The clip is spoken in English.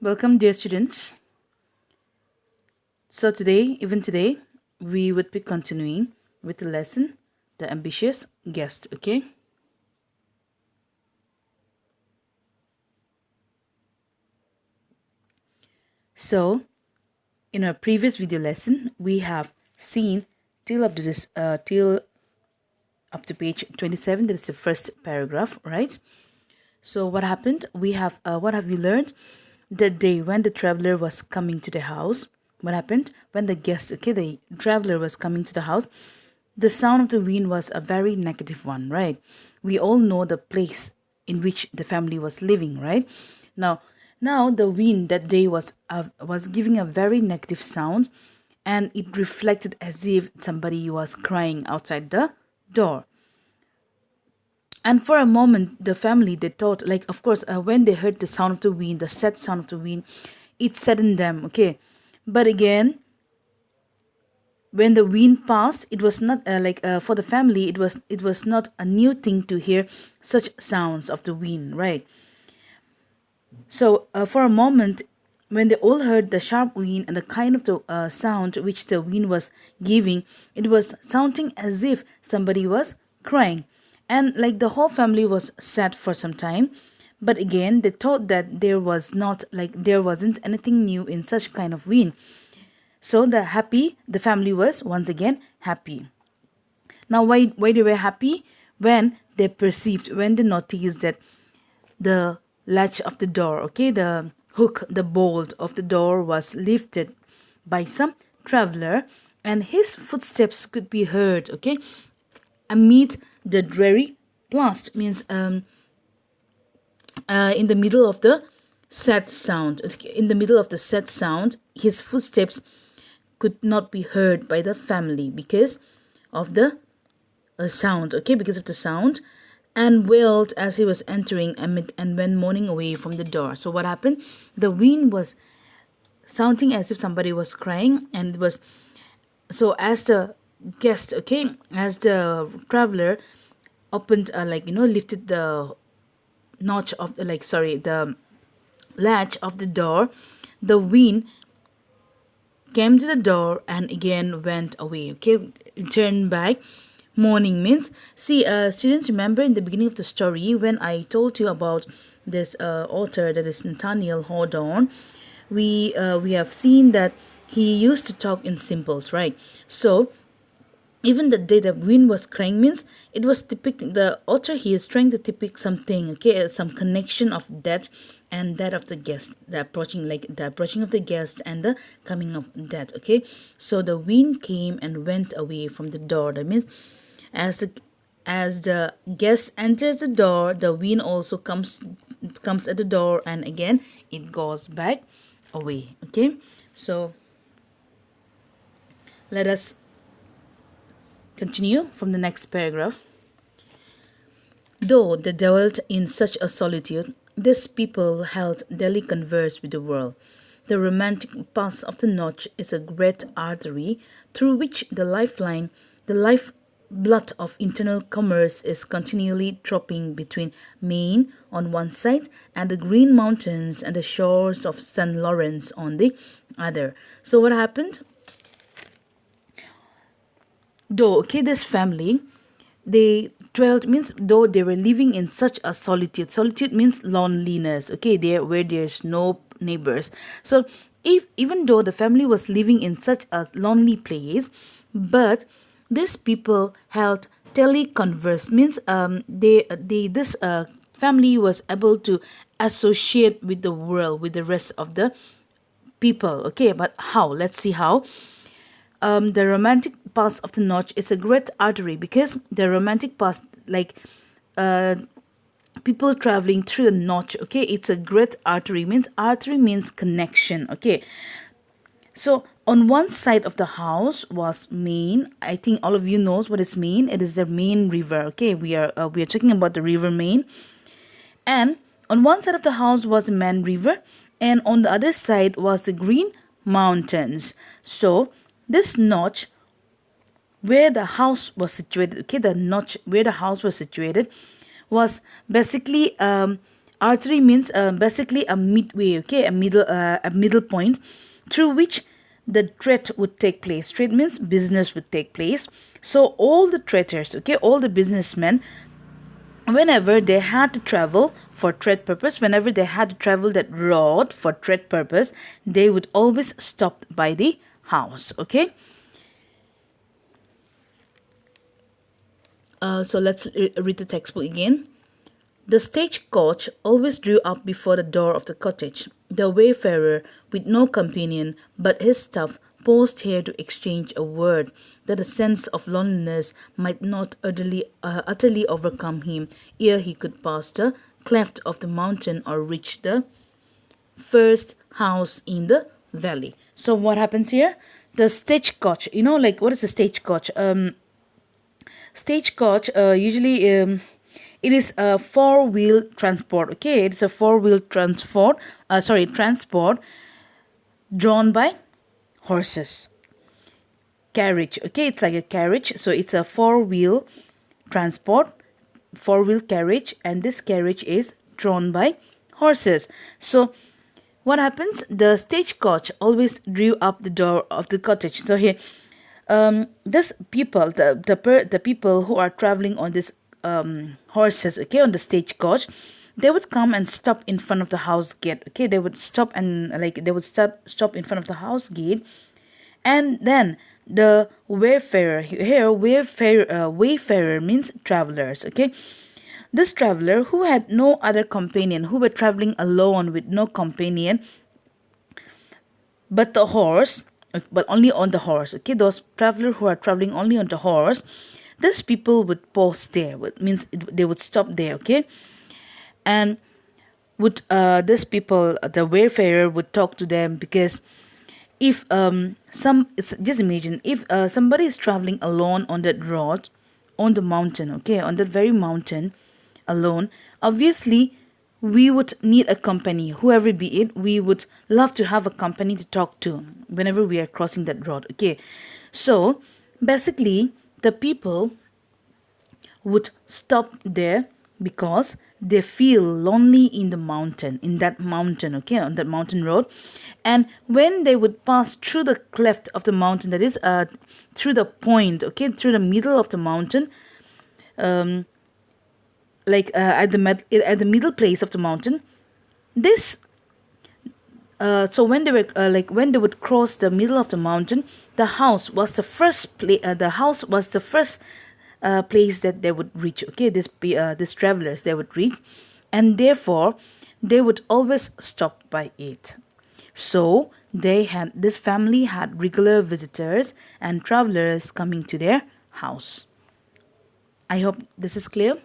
Welcome, dear students. So today, we would be continuing with the lesson, The Ambitious Guest, okay? So, in our previous video lesson, we have seen till up to page 27, that is the first paragraph, right? So what happened? What have we learned? The day when the traveler was coming to the house. What happened? When the traveler was coming to the house, the sound of the wind was a very negative one, right? We all know the place in which the family was living, right? Now, now the wind that day was giving a very negative sound, and it reflected as if somebody was crying outside the door. And for a moment, the family, they thought, like, of course, when they heard the sound of the wind, the sad sound of the wind, it saddened them, okay? But again, when the wind passed, it was not for the family, it was not a new thing to hear such sounds of the wind, right? So for a moment, when they all heard the sharp wind and the kind of the sound which the wind was giving, it was sounding as if somebody was crying. And like the whole family was sad for some time. But again, they thought that there wasn't anything new in such kind of wind. So the family was once again happy. Now why they were happy? When they noticed that the latch of the door, okay, the hook, the bolt of the door was lifted by some traveler, and his footsteps could be heard, okay, amid the dreary blast. Means in the middle of the sad sound, in the middle of the sad sound, his footsteps could not be heard by the family because of the sound, okay, because of the sound, and wailed as he was entering and went moaning away from the door. So what happened? The wind was sounding as if somebody was crying, and it was so as the guest, okay, as the traveler opened, lifted the notch of the latch of the door, the wind came to the door and again went away, okay, turned back. Morning means, see, students, remember in the beginning of the story when I told you about this author, that is Nathaniel Hawthorne, we have seen that he used to talk in simples, right? So even the day the wind was crying means, it was depicting, the author, he is trying to depict something, okay, some connection of that and that of the guest, the approaching of the guest and the coming of that, okay. So the wind came and went away from the door. That means as the guest enters the door, the wind also comes at the door, and again it goes back away, okay. So let us continue from the next paragraph. Though they dwelt in such a solitude, these people held daily converse with the world. The romantic pass of the notch is a great artery through which the life blood of internal commerce is continually dropping between Maine on one side and the Green Mountains and the shores of St. Lawrence on the other. So what happened? Though, okay, this family, they dwelt means though they were living in such a solitude means loneliness, okay, there where there's no neighbors. So if even though the family was living in such a lonely place, but these people held teleconverse means they this family was able to associate with the world, with the rest of the people, okay. But how? Let's see how. The romantic pass of the notch is a great artery because the romantic pass, like people traveling through the notch, okay, it's a great artery. Means artery means connection, okay. So on one side of the house was Maine. I think all of you knows what is Maine. It is the Maine River, okay. We are talking about the River Maine, and on one side of the house was the Man River, and on the other side was the Green Mountains. So this notch where the house was situated, okay, the notch where the house was situated was basically Artery means basically a midway, okay, a middle point through which the trade would take place. Trade means business would take place. So all the traders, okay, all the businessmen, whenever they had to travel for trade purpose, whenever they had to travel that road for trade purpose, they would always stop by the house, okay. So let's read the textbook again. The stagecoach always drew up before the door of the cottage. The wayfarer, with no companion but his staff, paused here to exchange a word, that a sense of loneliness might not utterly overcome him ere he could pass the cleft of the mountain or reach the first house in the valley. So what happens here? The stagecoach, like what is a stagecoach? Stagecoach usually it is a four-wheel transport. Okay, it's a four-wheel transport. Transport drawn by horses. Carriage. Okay, it's like a carriage. So it's a four-wheel transport, four-wheel carriage, and this carriage is drawn by horses. So what happens? The stagecoach always drew up the door of the cottage. So here, this people, the people who are traveling on this horses, okay, on the stagecoach, they would come and stop in front of the house gate. Okay, they would stop and stop in front of the house gate, and then the wayfarer here, wayfarer means travelers. Okay, this traveler who had no other companion, who were traveling alone with no companion but the horse, but only on the horse. Okay, those travelers who are traveling only on the horse, these people would pause there. Means they would stop there. Okay, and would these people, the wayfarer would talk to them, because if just imagine if somebody is traveling alone on that road, on the mountain, okay, on that very mountain, alone, obviously we would need a company, whoever be it. We would love to have a company to talk to whenever we are crossing that road. Okay, so basically the people would stop there because they feel lonely in the mountain, in that mountain, okay, on that mountain road. And when they would pass through the cleft of the mountain, that is through the point, okay, through the middle of the mountain, at the middle place of the mountain, this so when they were when they would cross the middle of the mountain, the house was the first place that they would reach. Okay, these travelers, they would reach, and therefore they would always stop by it. So this family had regular visitors and travelers coming to their house. I hope this is clear.